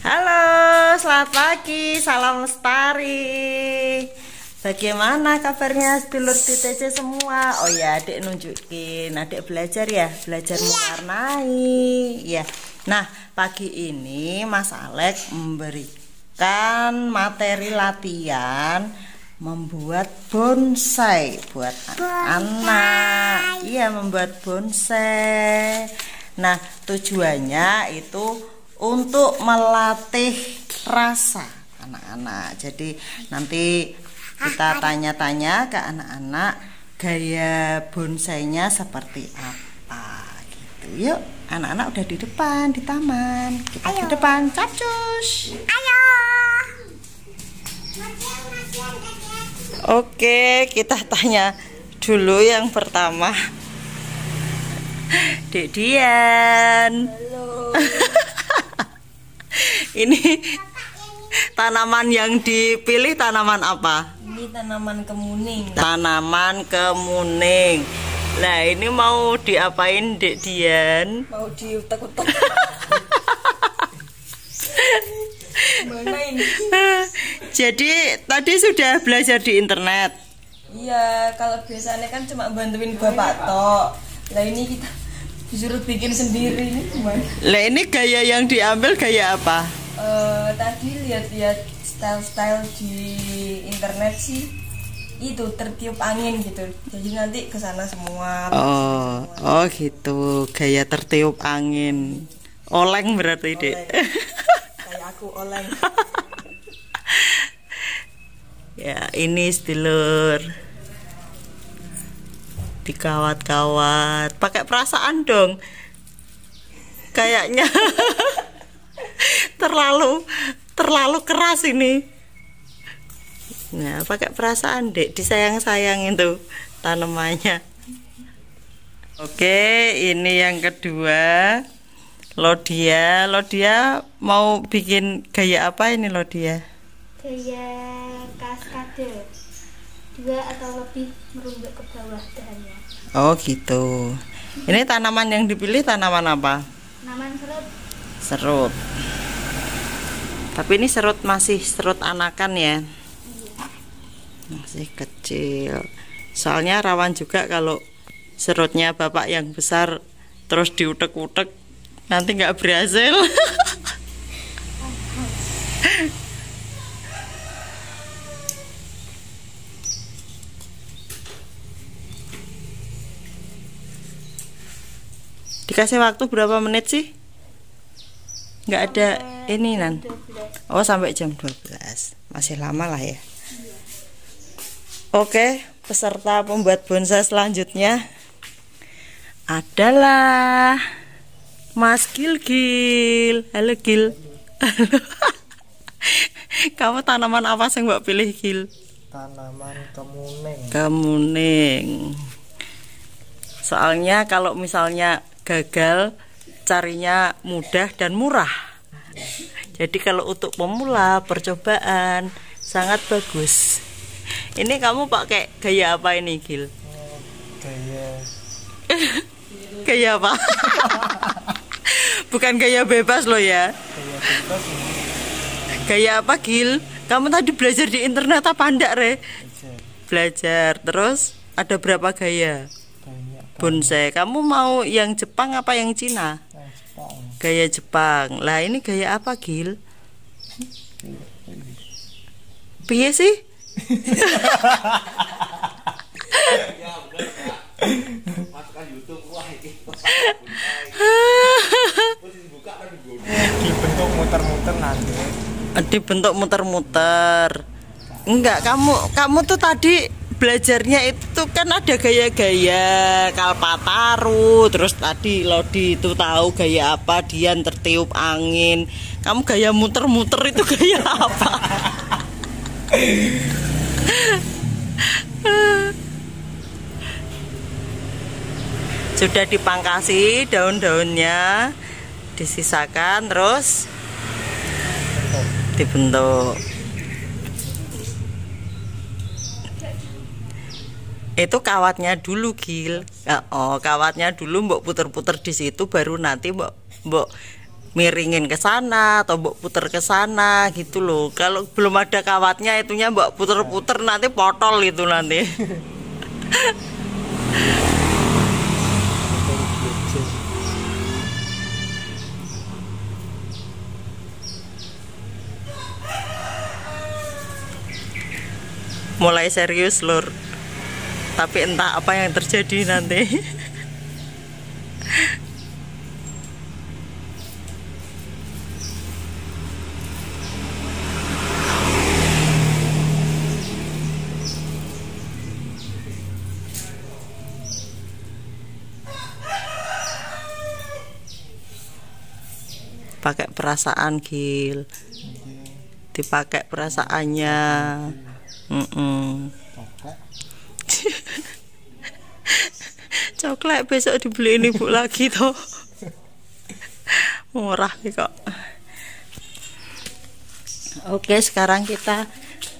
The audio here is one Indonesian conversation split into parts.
Halo, selamat pagi, salam lestari. Bagaimana kabarnya sedulur DTC semua? Oh ya, adik nunjukin, adik belajar ya, belajar mewarnai ya. Nah, pagi ini Mas Alex memberikan materi latihan membuat bonsai buat anak. Iya, membuat bonsai. Nah, tujuannya itu untuk melatih rasa anak-anak. Jadi nanti kita tanya-tanya ke anak-anak gaya bonsainya seperti apa gitu. Yuk, anak-anak udah di depan di taman. Kita di depan, capcus. Ayo. Oke, kita tanya dulu yang pertama. Dek Dian. Halo. Ini tanaman yang dipilih tanaman apa? Ini tanaman kemuning. Tanaman kemuning. Nah, ini mau diapain, Dek Dian? Mau diutek-utek. Mana ini? Jadi tadi sudah belajar di internet. Iya, kalau biasanya kan cuma bantuin bapak tok. Lah ini kita disuruh bikin sendiri ini gimana? Lah, ini gaya yang diambil gaya apa? Tadi lihat-lihat style-style di internet sih itu tertiup angin gitu. Jadi nanti ke sana semua. Oh gitu, gaya tertiup angin. Oleng berarti, Dek. Kayak aku oleng. Ya, ini sedulur. Dikawat-kawat, pakai perasaan dong. Kayaknya terlalu keras ini. Nah, pakai perasaan, Dek, disayang-sayang itu tanamannya. Oke, ini yang kedua. Lodia mau bikin gaya apa ini, Lodia? Gaya kaskade, 2 atau lebih merumbuk ke bawah dahannya. Oh gitu. Ini tanaman yang dipilih tanaman apa? Tanaman serut. Serut. Tapi ini masih serut anakan ya? Masih kecil. Soalnya rawan juga kalau serutnya bapak yang besar terus diutek-utek, nanti nggak berhasil. Dikasih waktu berapa menit sih? Nggak ada ini nan. 12. Oh, sampai jam 12. Masih lama lah ya. Oke, peserta pembuat bonsai selanjutnya adalah Mas Gil. Halo Gil. Halo. Kamu tanaman apa sih mbak pilih, Gil? Tanaman kemuning. Kemuning. Soalnya kalau misalnya gagal, carinya mudah dan murah. Jadi kalau untuk pemula, percobaan sangat bagus. Ini kamu pakai gaya apa ini, Gil? Gaya Gaya apa? Bukan gaya bebas loh ya. bebas ini. Gaya apa, Gil? Kamu tadi belajar di internet apa enggak, Re? Belajar. Terus ada berapa gaya Banyak bonsai? Kamu mau yang Jepang apa yang Cina? Jepang. Gaya Jepang. Lah, ini gaya apa, Gil? Piye sih? Dibentuk muter-muter nanti. Dibentuk muter-muter. Enggak, kamu tuh tadi belajarnya itu kan ada gaya-gaya Kalpataru, terus tadi Lodi itu tahu gaya apa, Dian tertiup angin. Kamu gaya muter-muter itu gaya apa? Sudah dipangkasi daun-daunnya, disisakan terus dibentuk. Itu kawatnya dulu, Gil. Oh, kawatnya dulu mbok puter-puter di situ, baru nanti mbok miringin ke sana atau mbok puter ke sana gitu loh. Kalau belum ada kawatnya itunya mbok puter-puter nanti potol itu nanti. Mulai serius lur. Tapi entah apa yang terjadi nanti. Pakai perasaan Gil, dipakai perasaannya. Coklat besok dibeliin ibu lagi toh. Murah nih kok. Oke, sekarang kita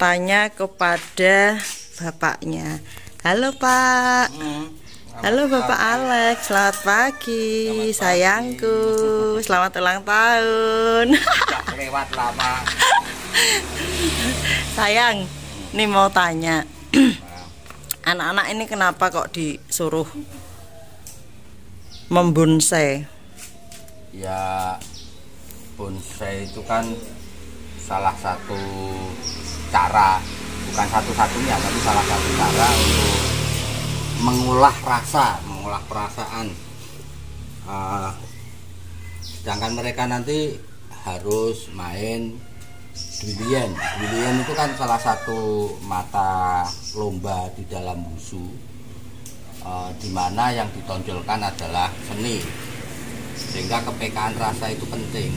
tanya kepada bapaknya. Halo Pak. Halo Bapak Alex, selamat pagi. Sayangku, selamat ulang tahun. Lewat lama. Sayang, nih mau tanya. Anak-anak ini kenapa kok disuruh membonsai? Ya, bonsai itu kan salah satu cara, bukan satu-satunya, tapi salah satu cara untuk mengolah rasa, mengolah perasaan. Sedangkan mereka nanti harus main Dwilian. Dwilian itu kan salah satu mata lomba di dalam wushu, di mana yang ditonjolkan adalah seni, sehingga kepekaan rasa itu penting.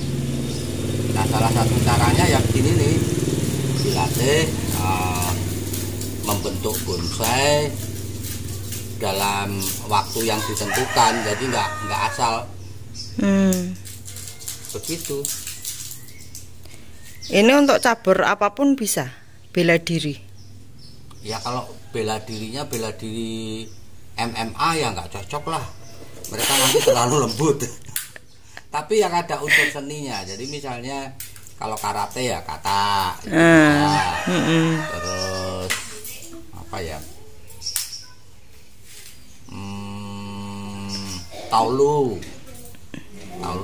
Nah, salah satu caranya ya begini nih, dilatih membentuk bonsai dalam waktu yang ditentukan, jadi nggak asal begitu. Ini untuk cabur apapun bisa bela diri. Ya kalau bela dirinya bela diri MMA ya nggak cocok lah, mereka nanti terlalu lembut. Tapi yang ada unsur seninya, jadi misalnya kalau karate ya kata, terus apa ya, taolu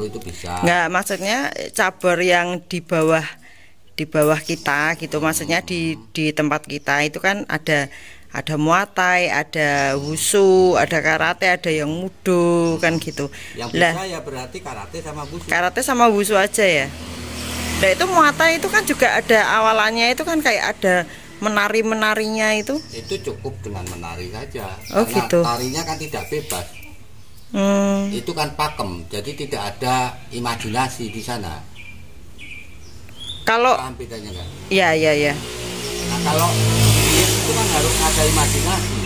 itu bisa. Nggak, maksudnya cabur yang di bawah kita gitu, maksudnya di tempat kita itu kan ada Muay Thai, ada wushu, ada karate, ada yang mudo kan gitu. Yang bisa ya berarti karate sama wushu. Karate sama wushu aja ya. Nah itu Muay Thai itu kan juga ada awalannya itu kan kayak ada menarinya itu. Itu cukup dengan menari saja. Oh, karena gitu. tarinya kan tidak bebas. Itu kan pakem, jadi tidak ada imajinasi di sana. Kalau paham bedanya kan? Iya. Nah kalau itu kan harus ada imajinasi.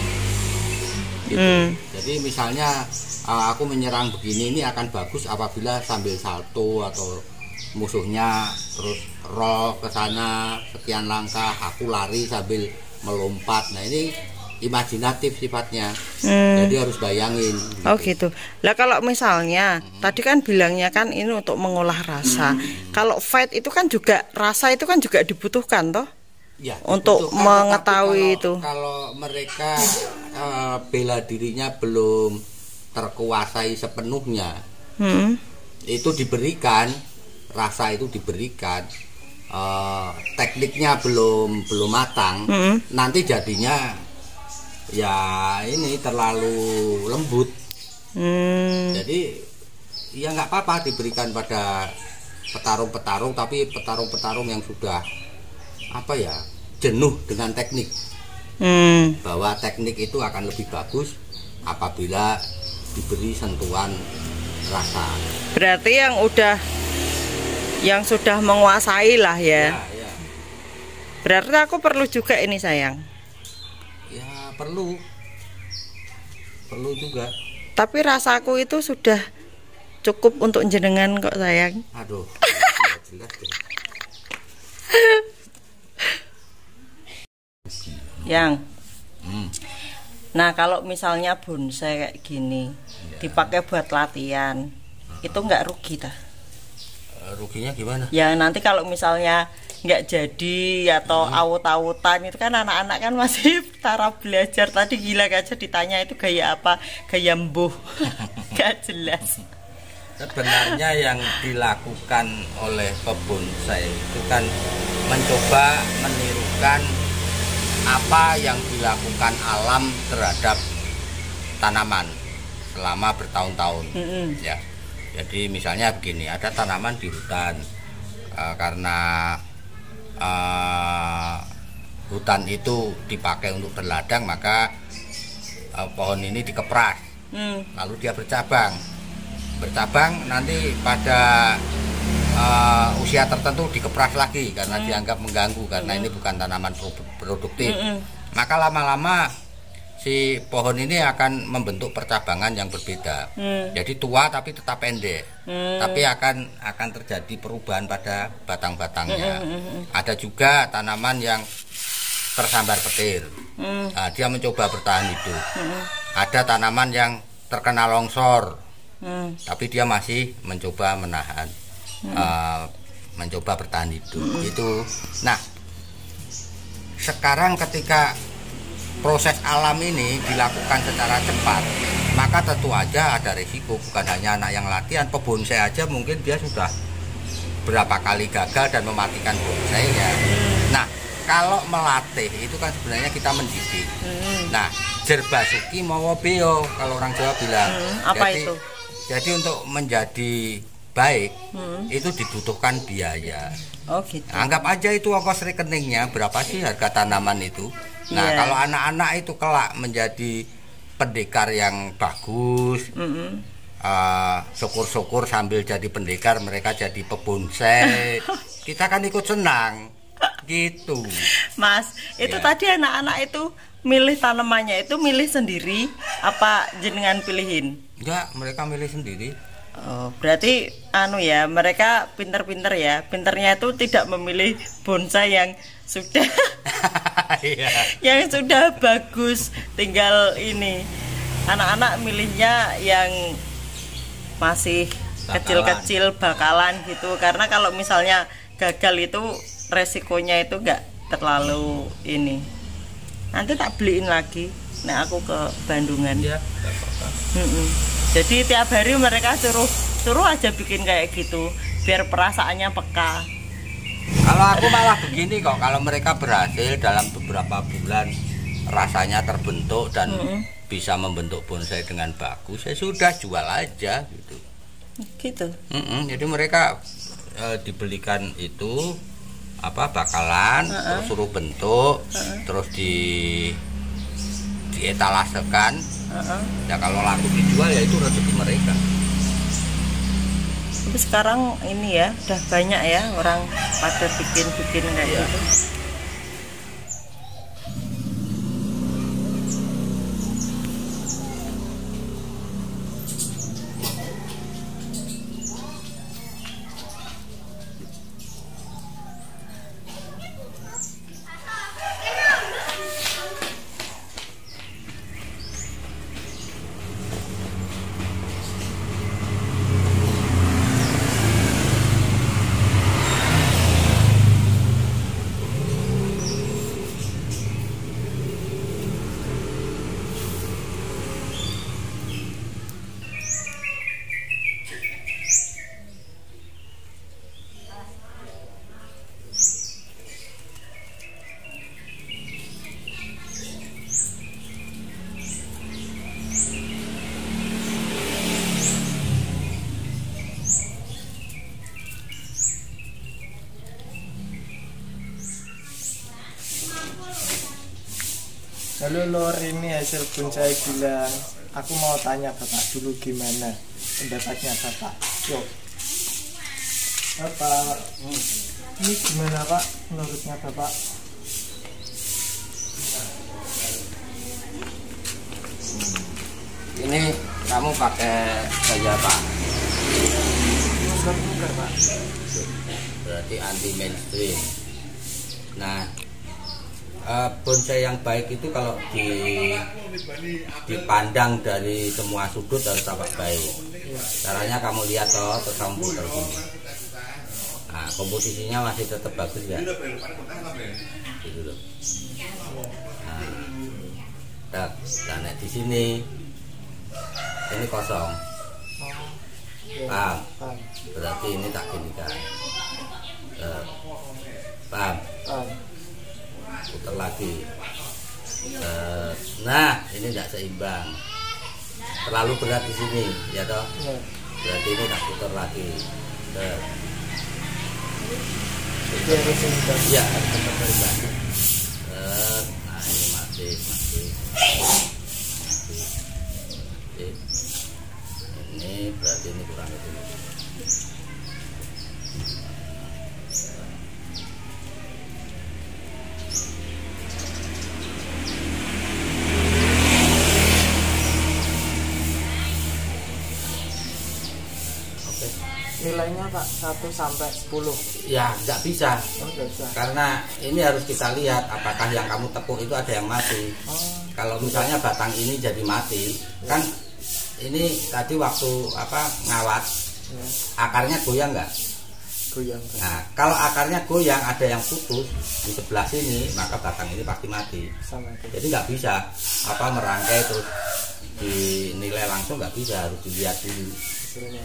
Gitu. Jadi misalnya aku menyerang begini, ini akan bagus apabila sambil salto atau musuhnya terus roll ke sana sekian langkah, aku lari sambil melompat. Nah ini imajinatif sifatnya, jadi harus bayangin gitu. Oh gitu. Lah kalau misalnya tadi kan bilangnya kan ini untuk mengolah rasa. Kalau fight itu kan juga rasa itu kan juga dibutuhkan toh ya, untuk mengetahui itu. Kalau mereka bela dirinya belum terkuasai sepenuhnya, itu diberikan rasa, itu diberikan tekniknya belum matang, nanti jadinya ya ini terlalu lembut. Jadi ya nggak apa-apa diberikan pada petarung-petarung, tapi petarung-petarung yang sudah apa ya, jenuh dengan teknik, bahwa teknik itu akan lebih bagus apabila diberi sentuhan rasa. Berarti yang sudah menguasai lah ya. Ya. Berarti aku perlu juga ini sayang. Ya perlu juga. Tapi rasaku itu sudah cukup untuk jenengan kok sayang. Aduh, jelas deh. Yang nah kalau misalnya bonsai kayak gini dipakai buat latihan, itu nggak rugi dah? ruginya gimana? Ya nanti kalau misalnya nggak jadi atau awut-awutan itu kan anak-anak kan masih taraf belajar. Tadi gila aja ditanya itu gaya apa, gaya mbuh. Gak jelas. Sebenarnya yang dilakukan oleh pebonsai itu kan mencoba menirukan apa yang dilakukan alam terhadap tanaman selama bertahun-tahun. Ya. Jadi misalnya begini, ada tanaman di hutan karena hutan itu dipakai untuk berladang, maka pohon ini dikepras, lalu dia bercabang nanti pada usia tertentu dikepras lagi karena dianggap mengganggu karena ini bukan tanaman produktif. Maka lama-lama si pohon ini akan membentuk percabangan yang berbeda. Jadi tua tapi tetap pendek. Tapi akan terjadi perubahan pada batang-batangnya. Ada juga tanaman yang tersambar petir. Nah, dia mencoba bertahan hidup. Ada tanaman yang terkena longsor. Tapi dia masih mencoba menahan, mencoba bertahan hidup. Itu. Nah, sekarang ketika proses alam ini dilakukan secara cepat, maka tentu aja ada risiko. Bukan hanya anak yang latihan, pebonsai aja mungkin dia sudah berapa kali gagal dan mematikan bonsainya. Nah, kalau melatih itu kan sebenarnya kita mendidik. Nah, jerbasuki mawa beo kalau orang Jawa bilang. Apa itu? Jadi untuk menjadi baik itu dibutuhkan biaya. Oh gitu. Anggap aja itu ongkos rekeningnya berapa sih harga tanaman itu. Nah, kalau anak-anak itu kelak menjadi pendekar yang bagus, syukur-syukur sambil jadi pendekar mereka jadi pebonsai, kita kan ikut senang, gitu. Mas, itu tadi anak-anak itu milih tanamannya itu milih sendiri, apa jenengan pilihin? Enggak, mereka milih sendiri. Oh, berarti ya mereka pinter-pinter ya. Pinternya itu tidak memilih bonsai yang sudah yang sudah bagus, tinggal ini. Anak-anak milihnya yang masih kecil-kecil bakalan gitu. Karena kalau misalnya gagal itu resikonya itu enggak terlalu ini. Nanti tak beliin lagi. Nah, aku ke Bandungan. Ya, jadi tiap hari mereka suruh aja bikin kayak gitu biar perasaannya peka. Kalau aku malah begini kok, kalau mereka berhasil dalam beberapa bulan rasanya terbentuk dan bisa membentuk bonsai dengan bagus, ya sudah jual aja gitu. Gitu. Jadi mereka dibelikan itu bakalan, terus suruh bentuk, terus dietalasekan. Ya kalau laku dijual ya itu rezeki mereka. Tapi sekarang ini ya udah banyak ya orang pada bikin kayak gitu. Halo Lor, ini hasil bonsai bilang. Aku mau tanya Bapak dulu gimana pendapatnya Bapak. Yuk Bapak, ini gimana Pak menurutnya Bapak? Ini kamu pakai gaya apa? Bukan Pak. Berarti anti mainstream. Nah, bonsai yang baik itu kalau dipandang dari semua sudut harus tampak baik. Caranya kamu lihat terus kamu putar gini. komposisinya masih tetap bagus ya. Gitu loh. Nah, di sini ini kosong. Paham? Berarti ini tak ginikan. Paham? Putar lagi. Nah, ini tidak seimbang. Terlalu berat di sini, ya toh? Berarti ini tak putar lagi. Ya, harus tetap seimbang. Nah, ini masih. Ini berarti ini kurang itu. Nilainya Pak 1 sampai 10. Ya, nggak bisa. Nggak bisa. Karena ini harus kita lihat apakah yang kamu tepuk itu ada yang mati. Kalau misalnya batang ini jadi mati, kan ini tadi waktu ngawat, akarnya goyang nggak? Goyang. Nah, kalau akarnya goyang ada yang putus di sebelah sini, maka batang ini pasti mati. Sama itu. Jadi nggak bisa merangkai terus dinilai langsung, nggak bisa, harus dilihat dulu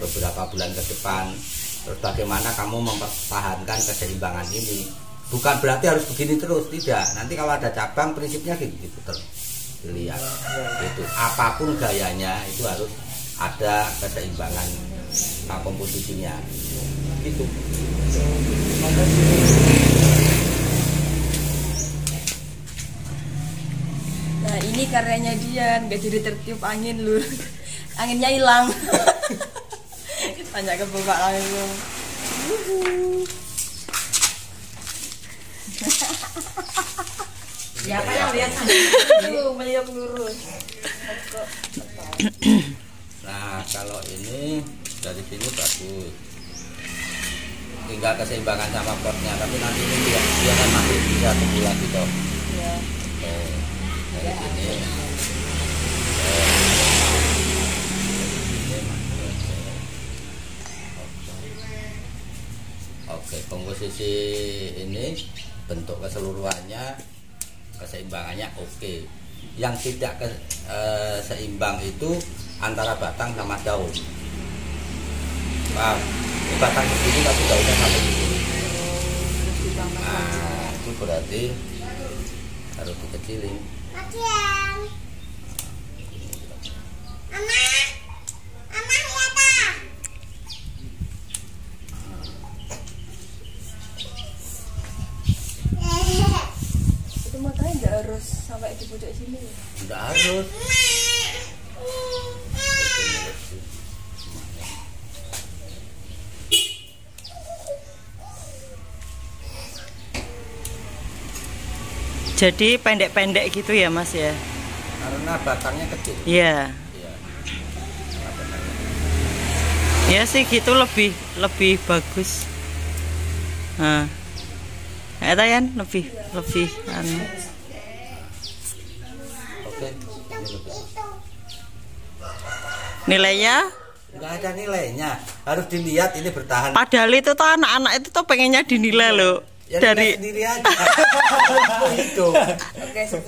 beberapa bulan ke depan. Terus bagaimana kamu mempertahankan keseimbangan ini? Bukan berarti harus begini terus, tidak. Nanti kalau ada cabang prinsipnya gitu terus dilihat. Itu apapun gayanya itu harus ada keseimbangan komposisinya. Gitu. Nah ini karyanya dia, nggak jadi tertiup angin lur. Anginnya hilang. Tanya ke bapak langsung. Siapa yang lihat tuh meliuk lurus. Nah, kalau ini dari sini bagus. Tinggal keseimbangan sama potnya, tapi nanti ini dia kan masih bisa tumbuh lagi toh. Ya. Dari sini. Oke, komposisi ini bentuk keseluruhannya, keseimbangannya oke. Yang tidak seimbang itu antara batang sama daun. Paham? Ini batang begini tapi daunnya sampai di sini. Nah, itu berarti harus dikecilin. Itu matanya nggak harus sampai di pojok sini. Tidak harus. Jadi pendek-pendek gitu ya Mas ya? Karena batangnya kecil. Iya. Iya. Ya sih gitu lebih bagus. Nah. Eta Yan lebih anu. Oke. Ini lebih. Nilainya Nggak ada nilainya, harus dilihat ini bertahan. padahal itu tuh anak-anak itu tuh pengennya dinilai loh. Ya, Dari sendiri aja. Itu. Oke 10.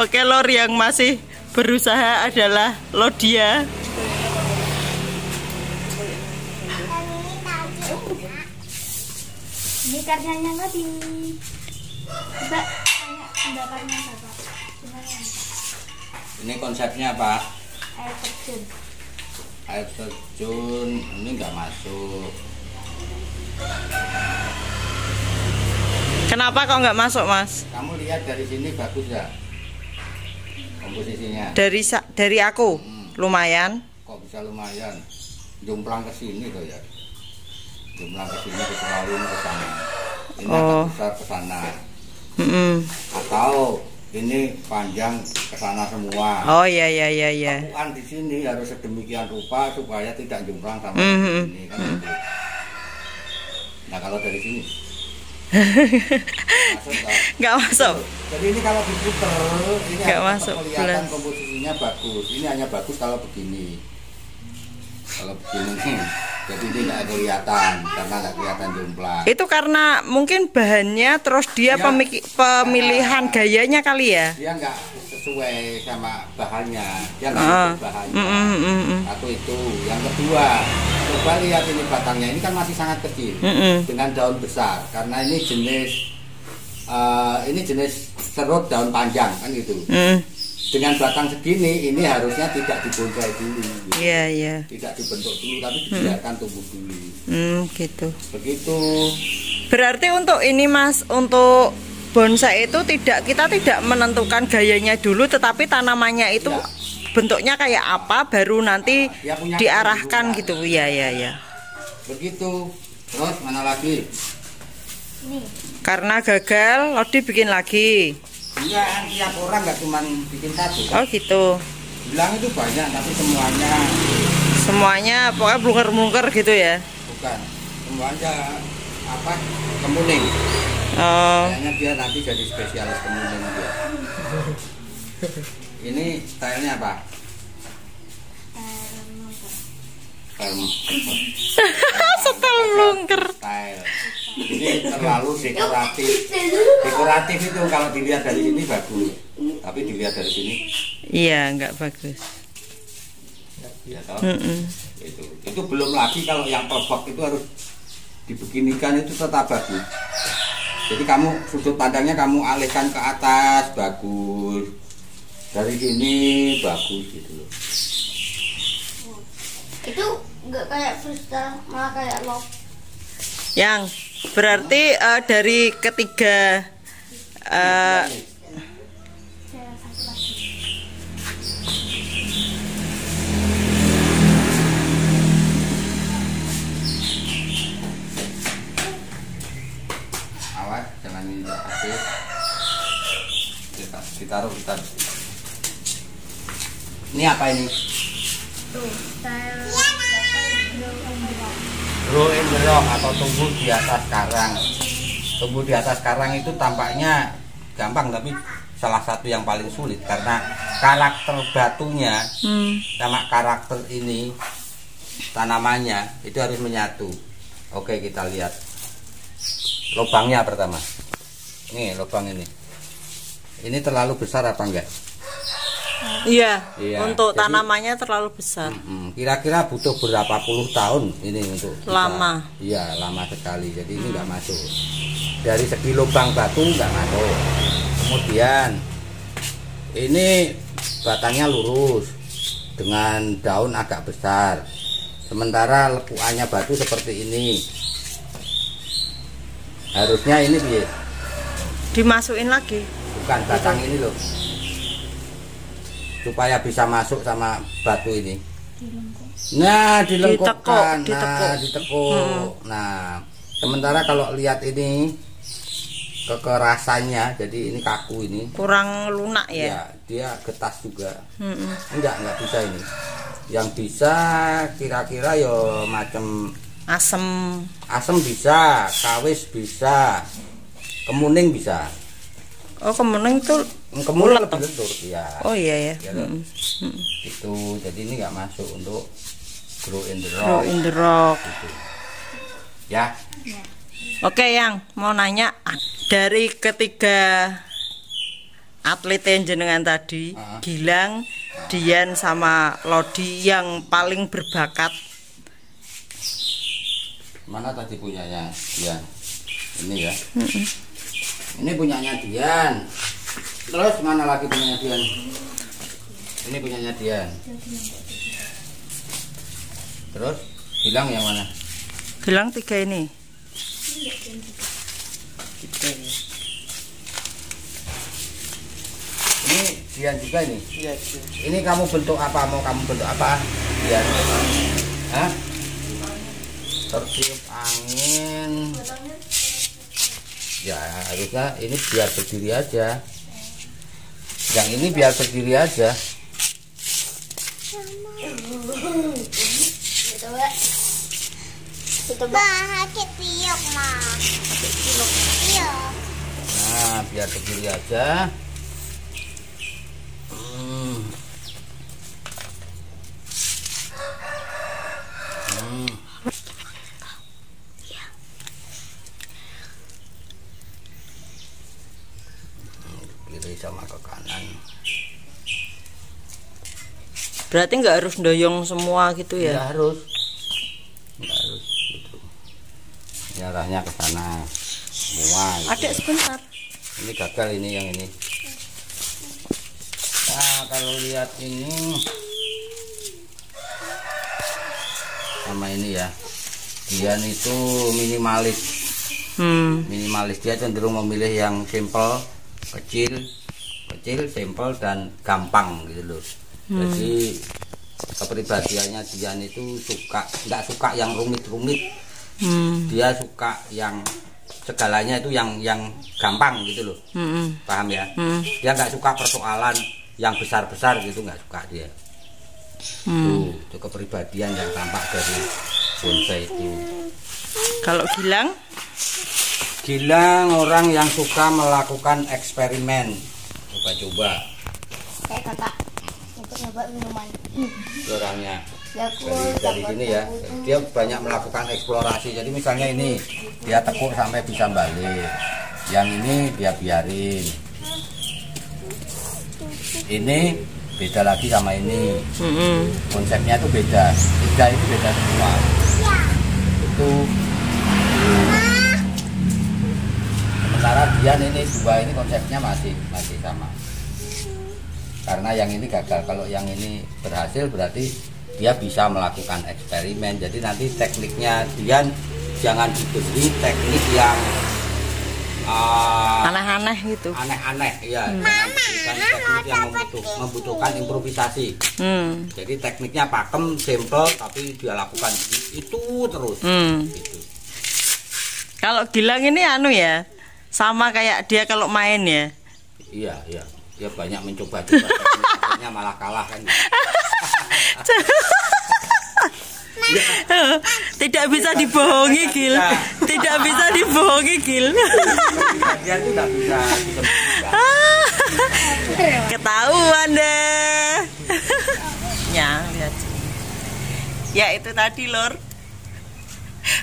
Oke, Lor, yang masih berusaha adalah Lodia. Ini karyanya Lodi. Coba tanya pendapatnya Bapak. Gimana? Ini konsepnya apa? Air terjun. Air terjun ini nggak masuk. Kenapa kok nggak masuk, Mas? Kamu lihat dari sini bagus ya komposisinya. Dari aku lumayan. Kok bisa lumayan? Jomplang ke sini tuh ya. Jomplang ke sini kecuali ke sana. Ini agak besar ke sana. Atau ini panjang ke sana semua. Oh iya. Tapuan di sini harus sedemikian rupa supaya tidak jomplang sama ini kan gitu. Nah kalau dari sini masuk nggak? Nggak masuk. Jadi ini kalau diputer ini Nggak harus masuk, kelihatan belas. komposisinya bagus. Ini hanya bagus kalau begini. Kalau begini jadi ini nggak kelihatan karena nggak kelihatan jomplang. Itu karena mungkin bahannya terus dia Ya. pemilihan gayanya kali ya. Dia nggak sesuai sama bahannya, dia nggak ikut bahannya. Atau itu. Yang kedua, coba lihat ini batangnya, ini kan masih sangat kecil dengan daun besar karena ini jenis serut daun panjang kan gitu. Dengan batang segini ini harusnya tidak dibonsai dulu gitu. Iya, iya. Tidak dibentuk dulu tapi dibiarkan tumbuh dulu Gitu. begitu. Berarti untuk ini Mas, untuk bonsai itu kita tidak menentukan gayanya dulu, tetapi tanamannya itu Ya. bentuknya kayak apa baru nanti Dia punya diarahkan kecenderungan. gitu. Iya, iya, iya. Begitu. Terus mana lagi? Nih, Karena gagal, Lodi bikin lagi. Enggak, tiap orang nggak cuma bikin satu kan? Oh gitu. Bilang itu banyak tapi Semuanya pokoknya blungker-blungker gitu ya. bukan, semuanya apa, kemuning. Oh, Kayaknya dia nanti jadi spesialis kemuning dia. Ini stylenya apa? setel blungker. Style. Ini terlalu dekoratif. Dekoratif itu kalau dilihat dari sini bagus, tapi dilihat dari sini Iya, nggak bagus. ya toh. Itu belum lagi kalau yang pelebok itu harus dibeginikan itu tetap bagus. Jadi kamu sudut pandangnya kamu alihkan ke atas bagus, dari sini bagus gitu loh. itu nggak kayak freestyle, malah kayak love. Yang berarti dari ketiga Saya satu lagi. Awas jangan injak habis. Ditaruh. Ini apa ini? Tuh, style Grow in the rock atau tumbuh di atas karang. Tumbuh di atas karang itu tampaknya gampang tapi salah satu yang paling sulit karena karakter batunya sama karakter ini tanamannya itu harus menyatu. Oke, kita lihat lubangnya pertama. Nih lubang ini. Ini terlalu besar apa enggak? Iya, Iya, untuk jadi- tanamannya terlalu besar. Kira-kira butuh berapa puluh tahun ini untuk kita- Lama. Iya, lama sekali. Jadi ini nggak masuk. Dari segi lubang batu nggak masuk. Kemudian ini batangnya lurus dengan daun agak besar. Sementara lekuannya batu seperti ini. Harusnya ini piye? Dimasukin lagi. Bukan batang ini loh. Supaya bisa masuk sama batu ini. Nah, dilengkupkan. Nah, ditekuk. Nah, sementara kalau lihat ini kekerasannya, jadi ini kaku ini. Kurang lunak ya. Ya, dia getas juga. Enggak bisa ini. Yang bisa kira-kira ya macam Asem. asem bisa, kawis bisa, kemuning bisa. Oh, kemuning tuh. Kemuning lebih lentur ya. Oh iya ya. Ya, toh. Itu jadi ini nggak masuk untuk grow in the rock. Grow in the rock. Gitu. Ya, Oke, yang mau nanya dari ketiga atlet yang jenengan tadi, Gilang, Dian sama Lodi yang paling berbakat. mana tadi punyanya Dian? Ini ya. Ini punyanya Dian. Terus mana lagi punyanya Dian? Ini punyanya Dian. Terus Gilang yang mana? Gilang 3 ini. Ini Dian juga ini. Iya, Ini kamu bentuk apa? Mau kamu bentuk apa? Dian. Hah? Tertiup angin. Ya harusnya ini biar berdiri aja. Yang ini biar berdiri aja. Nah biar berdiri aja. Berarti nggak harus doyong semua gitu ya? Nggak harus gitu. Ini arahnya ke sana semua gitu. Adek sebentar. Ini gagal ini yang ini. Nah kalau lihat ini sama ini ya, dia itu minimalis. Minimalis, dia cenderung memilih yang simple, kecil, simple dan gampang gitu loh. Jadi kepribadiannya Dian itu nggak suka yang rumit-rumit. Dia suka yang segalanya itu yang gampang gitu loh. Paham ya? Dia nggak suka persoalan yang besar-besar gitu, nggak suka dia. Itu kepribadian yang tampak dari bonsai itu. Kalau Gilang orang yang suka melakukan eksperimen, coba-coba. Kayak kakak untuk nyoba minuman. Orangnya dari sini ya, dia banyak melakukan eksplorasi. Jadi misalnya ini dia tekuk sampai bisa balik, yang ini dia biarin. Ini beda lagi sama ini. Konsepnya itu beda. Tiga itu beda semua. Itu sementara Dian ini dua ini konsepnya masih sama. Karena yang ini gagal, kalau yang ini berhasil berarti dia bisa melakukan eksperimen. Jadi nanti tekniknya Dian jangan diberi teknik yang aneh-aneh gitu. Aneh-aneh ya, bukan teknik yang membutuhkan improvisasi. Jadi tekniknya pakem, simple, tapi dia lakukan itu terus. Gitu. Kalau Gilang ini ya, sama kayak dia kalau main ya. Iya, dia banyak mencoba-coba tekniknya malah kalah kan. Tidak bisa dibohongi, Gil. Tidak bisa dibohongi, Gil. Dia itu tidak bisa Ketahuan deh. Ya, lihat. Ya itu tadi, Lur.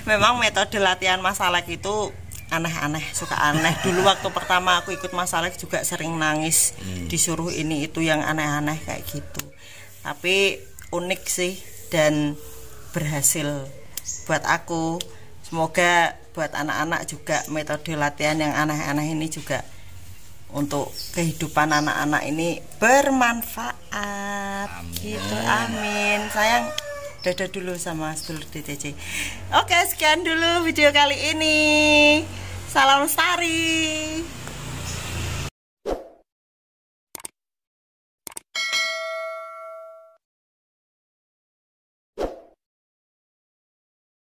Memang metode latihan Mas Alek itu aneh-aneh, suka aneh. Dulu waktu pertama aku ikut Mas Alek juga sering nangis, disuruh ini itu yang aneh-aneh kayak gitu. Tapi unik sih dan berhasil buat aku. Semoga buat anak-anak juga metode latihan yang aneh-aneh ini juga untuk kehidupan anak-anak ini bermanfaat. Amin. Gitu, amin. Sayang, dadah dulu sama sedulur DTC. Oke, sekian dulu video kali ini. Salam Sari.